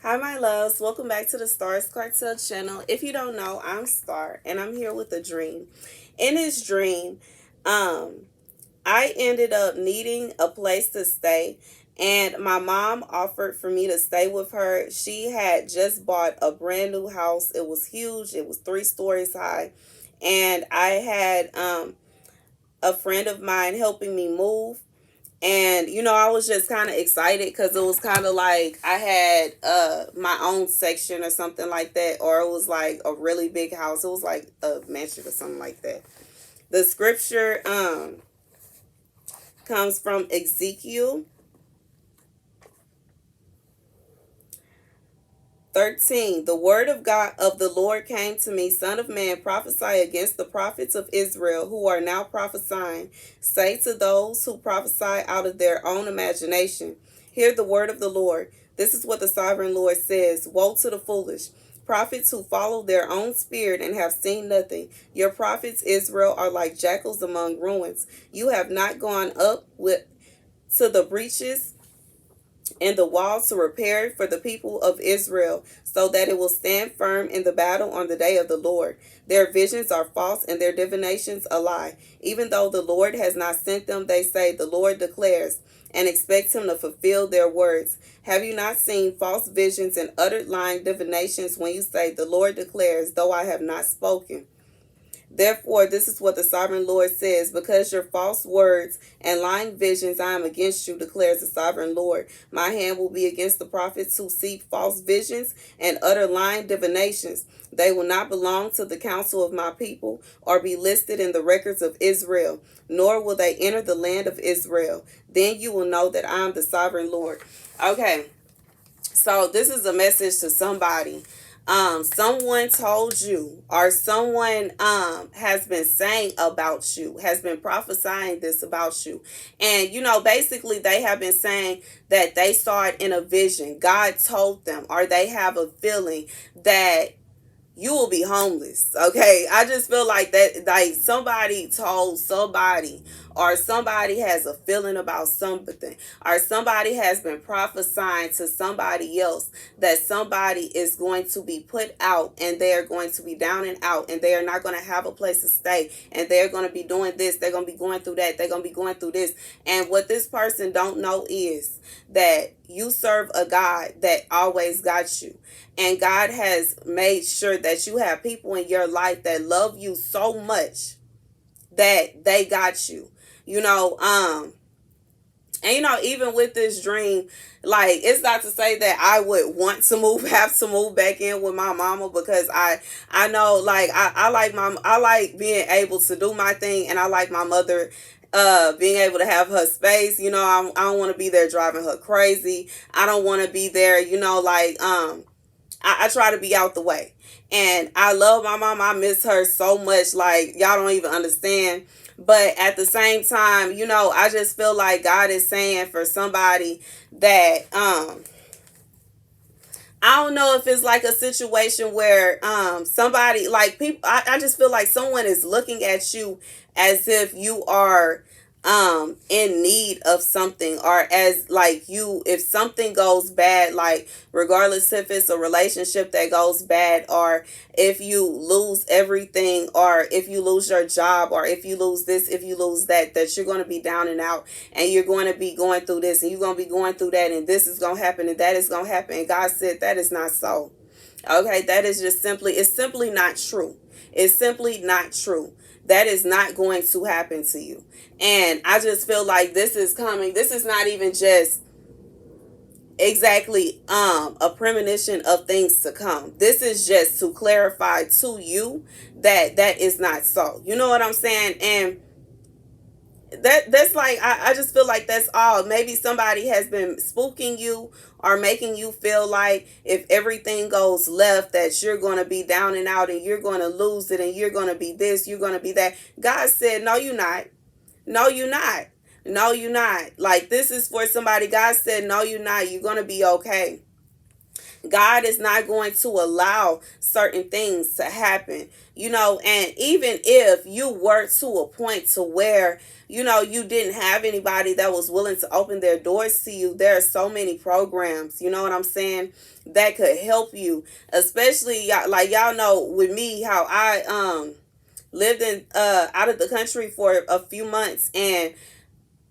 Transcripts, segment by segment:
Hi, my loves. Welcome back to the Starscartel channel. If you don't know, I'm Star, and I'm here with a dream. In this dream, I ended up needing a place to stay, and my mom offered for me to stay with her. She had just bought a brand new house. It was huge. It was 3 stories high, and I had a friend of mine helping me move. And I was just kind of excited because it was kind of like I had my own section or something like that, or it was like a really big house. It was like a mansion or something like that. The scripture comes from Ezekiel 13. The word of God of the Lord came to me, Son of man, prophesy against the prophets of Israel who are now prophesying. Say to those who prophesy out of their own imagination, hear the word of the Lord. This is what the sovereign Lord says. Woe to the foolish prophets who follow their own spirit and have seen nothing. Your prophets, Israel, are like jackals among ruins. You have not gone up with to the breaches and the walls to repair for the people of Israel, so that it will stand firm in the battle on the day of the Lord. Their visions are false and their divinations a lie. Even though the Lord has not sent them, they say, the Lord declares, and expect him to fulfill their words. Have you not seen false visions and uttered lying divinations when you say, the Lord declares, though I have not spoken? Therefore, this is what the sovereign Lord says, because your false words and lying visions, I am against you, declares the sovereign Lord. My hand will be against the prophets who seek false visions and utter lying divinations. They will not belong to the council of my people or be listed in the records of Israel, nor will they enter the land of Israel. Then you will know that I am the sovereign Lord. Okay, so this is a message to somebody. Someone told you, or someone has been saying about you, has been prophesying this about you. And basically they have been saying that they saw it in a vision. God told them, or they have a feeling that you will be homeless. Okay, I just feel like that, like somebody told somebody, or somebody has a feeling about something, or somebody has been prophesying to somebody else that somebody is going to be put out, and they are going to be down and out, and they are not going to have a place to stay, and they're going to be doing this, they're going to be going through that, they're going to be going through this. And what this person don't know is that you serve a God that always got you. And God has made sure that you have people in your life that love you so much that they got you. And even with this dream, like, it's not to say that I would want to have to move back in with my mama, because I know, like, I like being able to do my thing, and I like my mother being able to have her space. I don't want to be there driving her crazy. I don't want to be there, like, I try to be out the way. And I love my mom. I miss her so much. Like, y'all don't even understand. But at the same time, I just feel like God is saying for somebody that I don't know if it's like a situation where somebody, like, people, I just feel like someone is looking at you as if you are in need of something, or as like you, if something goes bad, like regardless if it's a relationship that goes bad, or if you lose everything, or if you lose your job, or if you lose this, if you lose that, that you're going to be down and out, and you're going to be going through this, and you're going to be going through that, and this is going to happen, and that is going to happen. And God said that is not so. Okay, that is just simply, it's simply not true. It's simply not true. That is not going to happen to you. And I just feel like this is coming. This is not even just exactly a premonition of things to come. This is just to clarify to you that that is not so. You know what I'm saying? And that's like, I just feel like that's all. Maybe somebody has been spooking you, or making you feel like if everything goes left, that you're going to be down and out, and you're going to lose it, and you're going to be this, you're going to be that. God said, no, you're not. No, you're not. No, you're not. Like, this is for somebody. God said, no, you're not. You're going to be okay. God is not going to allow certain things to happen, and even if you were to a point to where, you didn't have anybody that was willing to open their doors to you, there are so many programs, you know what I'm saying, that could help you, especially like y'all know with me how I lived in out of the country for a few months. And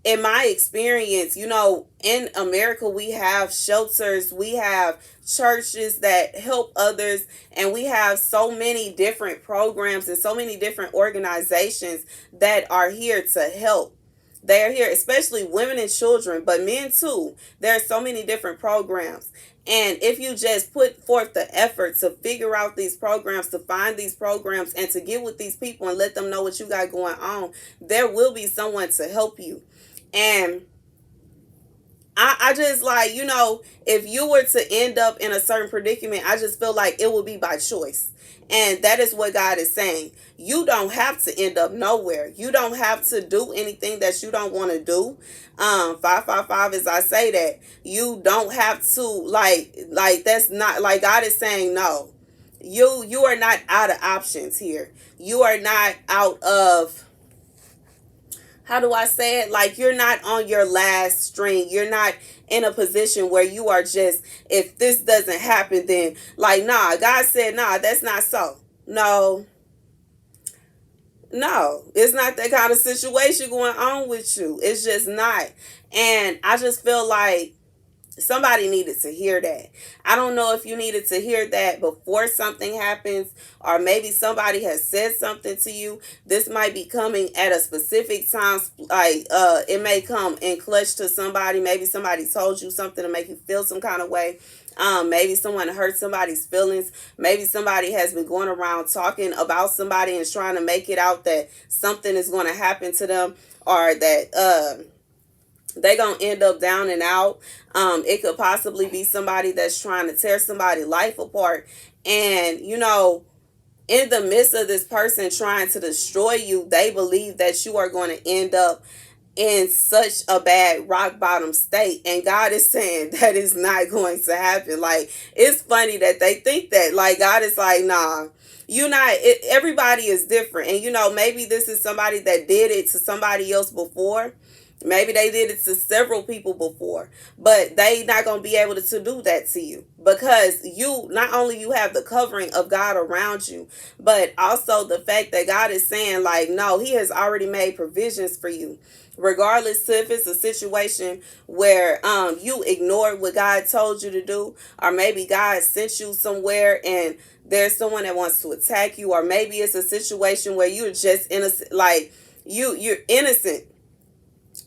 in my experience, in America, we have shelters, we have churches that help others, and we have so many different programs and so many different organizations that are here to help. They are here, especially women and children, but men too. There are so many different programs. And if you just put forth the effort to figure out these programs, to find these programs, and to get with these people and let them know what you got going on, there will be someone to help you. And I just like, if you were to end up in a certain predicament, I just feel like it would be by choice. And that is what God is saying. You don't have to end up nowhere. You don't have to do anything that you don't want to do. 555, as I say that, you don't have to like that's not like God is saying no. You are not out of options here. You are not out of, how do I say it? Like, you're not on your last string. You're not in a position where you are just, if this doesn't happen, then like, nah, God said, nah, that's not so. No, it's not that kind of situation going on with you. It's just not. And I just feel like somebody needed to hear that. I don't know if you needed to hear that before something happens, or maybe somebody has said something to you. This might be coming at a specific time. Like, it may come in clutch to somebody. Maybe somebody told you something to make you feel some kind of way. Maybe someone hurt somebody's feelings. Maybe somebody has been going around talking about somebody and trying to make it out that something is going to happen to them, or that they gonna end up down and out. It could possibly be somebody that's trying to tear somebody's life apart. And, in the midst of this person trying to destroy you, they believe that you are going to end up in such a bad rock bottom state. And God is saying that is not going to happen. Like, it's funny that they think that. Like, God is like, nah. Everybody is different. And, maybe this is somebody that did it to somebody else before. Maybe they did it to several people before, but they not going to be able to do that to you, because you, not only you have the covering of God around you, but also the fact that God is saying, like, no, he has already made provisions for you. Regardless if it's a situation where you ignored what God told you to do, or maybe God sent you somewhere and there's someone that wants to attack you, or maybe it's a situation where you're just innocent, like you're innocent,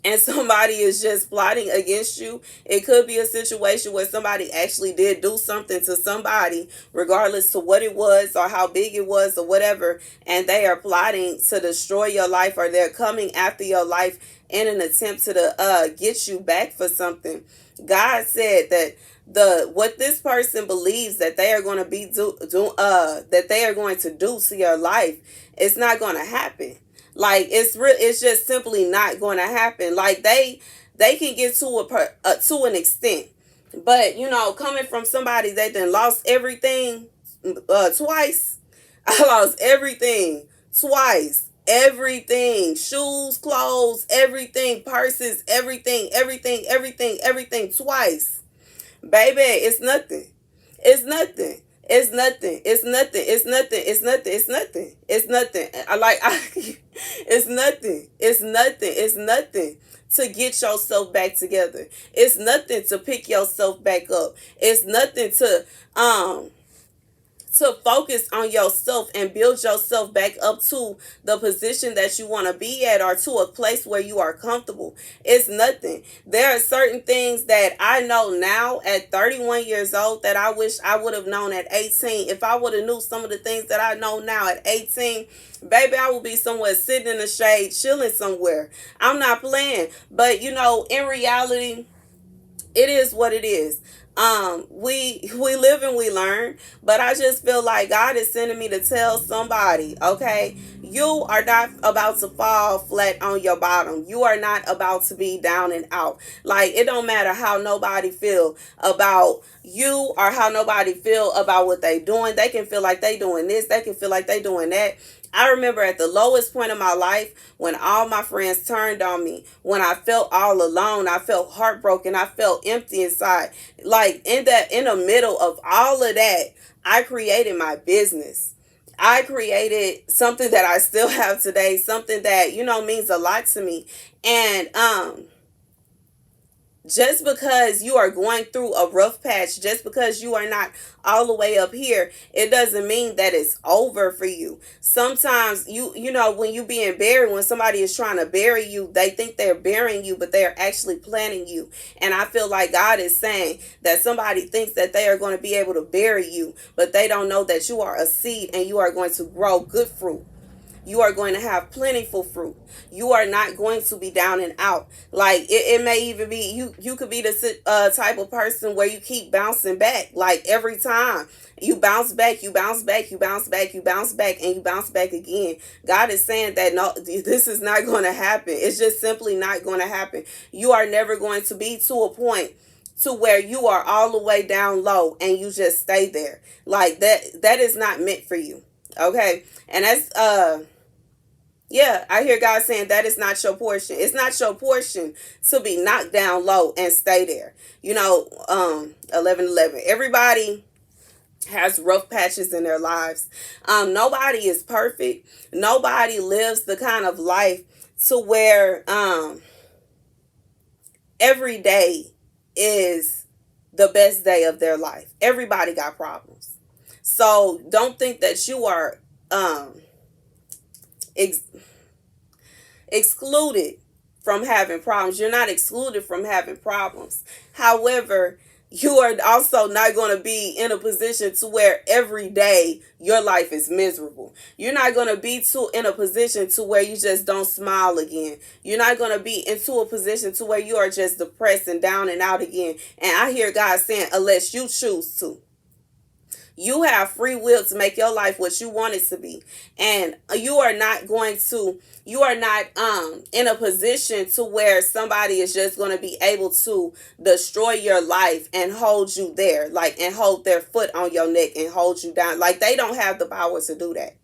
and somebody is just plotting against you. It could be a situation where somebody actually did do something to somebody, regardless to what it was or how big it was or whatever, and they are plotting to destroy your life, or they're coming after your life in an attempt to get you back for something. God said that what this person believes that they are going to that they are going to do to your life, it's not going to happen. Like, it's just simply not going to happen. Like, they can get to an extent, but coming from somebody that then lost everything twice. I lost everything twice. Everything, shoes, clothes, everything, purses, everything twice. Baby, it's nothing. It's nothing. It's nothing. It's nothing. It's nothing. It's nothing. It's nothing. It's nothing. It's nothing. It's nothing. It's nothing to get yourself back together. It's nothing to pick yourself back up. It's nothing to focus on yourself and build yourself back up to the position that you want to be at, or to a place where you are comfortable. It's nothing. There are certain things that I know now at 31 years old that I wish I would have known at 18. If I would have knew some of the things that I know now at 18, baby, I would be somewhere sitting in the shade, chilling somewhere. I'm not playing. But, in reality, it is what it is. we live and we learn, but I just feel like God is sending me to tell somebody, okay, you are not about to fall flat on your bottom. You are not about to be down and out. Like, it don't matter how nobody feel about you or how nobody feel about what they doing. They can feel like they doing this, they can feel like they doing that. I remember at the lowest point of my life when all my friends turned on me, when I felt all alone, I felt heartbroken, I felt empty inside. Like, in the middle of all of that, I created my business. I created something that I still have today, something that, means a lot to me. And just because you are going through a rough patch, just because you are not all the way up here, it doesn't mean that it's over for you. Sometimes when you being buried, when somebody is trying to bury you, they think they're burying you, but they're actually planting you. And I feel like God is saying that somebody thinks that they are going to be able to bury you, but they don't know that you are a seed and you are going to grow good fruit. You are going to have plentiful fruit. You are not going to be down and out. Like, it may even be, you could be the type of person where you keep bouncing back. Like, every time you bounce back, you bounce back, you bounce back, you bounce back, and you bounce back again. God is saying that no, this is not going to happen. It's just simply not going to happen. You are never going to be to a point to where you are all the way down low and you just stay there. Like, that is not meant for you. Okay? And that's yeah, I hear God saying that is not your portion. It's not your portion to be knocked down low and stay there. 11:11. Everybody has rough patches in their lives. Nobody is perfect. Nobody lives the kind of life to where every day is the best day of their life. Everybody got problems. So don't think that you are excluded from having problems. You're not excluded from having problems. However, you are also not going to be in a position to where every day your life is miserable. You're not going to be in a position to where you just don't smile again. You're not going to be into a position to where you are just depressed and down and out again. And I hear God saying, unless you choose to. You have free will to make your life what you want it to be. And you are not in a position to where somebody is just going to be able to destroy your life and hold you there, like, and hold their foot on your neck and hold you down. Like, they don't have the power to do that.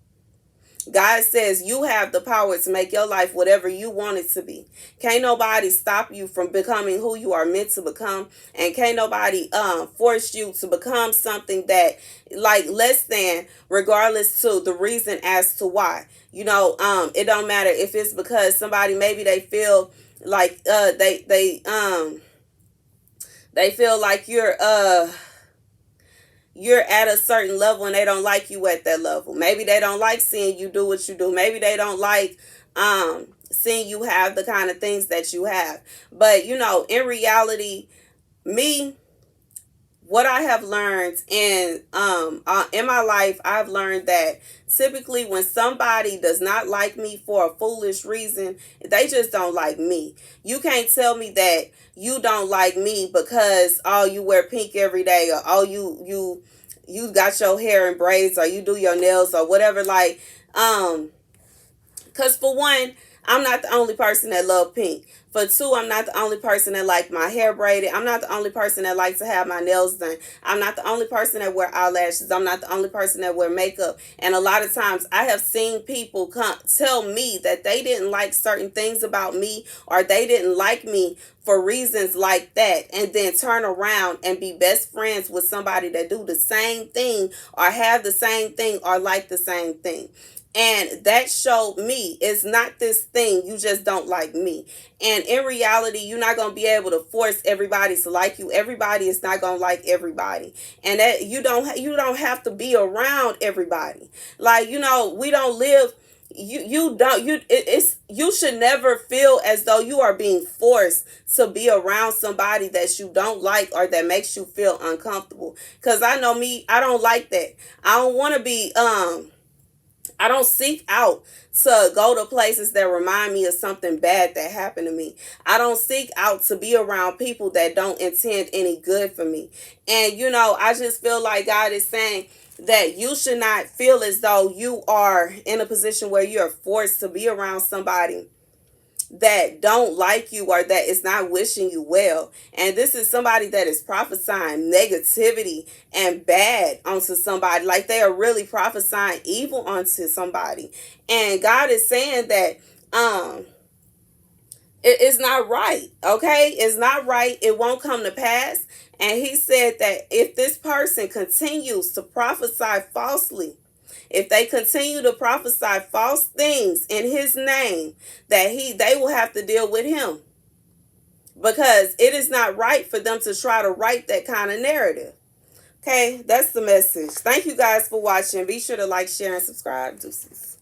God says you have the power to make your life whatever you want it to be. Can't nobody stop you from becoming who you are meant to become. And can't nobody force you to become something that, like, less than, regardless to the reason as to why. It don't matter if it's because somebody, maybe they feel like they feel like you're at a certain level and they don't like you at that level. Maybe they don't like seeing you do what you do. Maybe they don't like seeing you have the kind of things that you have. But, in reality, what I have learned in my life, I've learned that typically when somebody does not like me for a foolish reason, they just don't like me. You can't tell me that you don't like me because you wear pink every day, or you got your hair in braids, or you do your nails or whatever. Like, because for one, I'm not the only person that love pink. For two, I'm not the only person that like my hair braided. I'm not the only person that likes to have my nails done. I'm not the only person that wear eyelashes. I'm not the only person that wear makeup. And a lot of times I have seen people tell me that they didn't like certain things about me, or they didn't like me for reasons like that, and then turn around and be best friends with somebody that do the same thing, or have the same thing, or like the same thing. And that showed me it's not this thing, you just don't like me. And in reality, you're not going to be able to force everybody to like you. Everybody is not going to like everybody. And that you don't have to be around everybody. Like, we don't live, you should never feel as though you are being forced to be around somebody that you don't like or that makes you feel uncomfortable. Because I know me, I don't like that. I don't want to be I don't seek out to go to places that remind me of something bad that happened to me. I don't seek out to be around people that don't intend any good for me. And I just feel like God is saying that you should not feel as though you are in a position where you're forced to be around somebody that don't like you or that is not wishing you well. And this is somebody that is prophesying negativity and bad onto somebody. Like they are really prophesying evil onto somebody. And God is saying that it's not right. Okay? It's not right. It won't come to pass. And he said that if this person continues to prophesy falsely, if they continue to prophesy false things in his name, that they will have to deal with him. Because it is not right for them to try to write that kind of narrative. Okay, that's the message. Thank you guys for watching. Be sure to like, share, and subscribe. Deuces.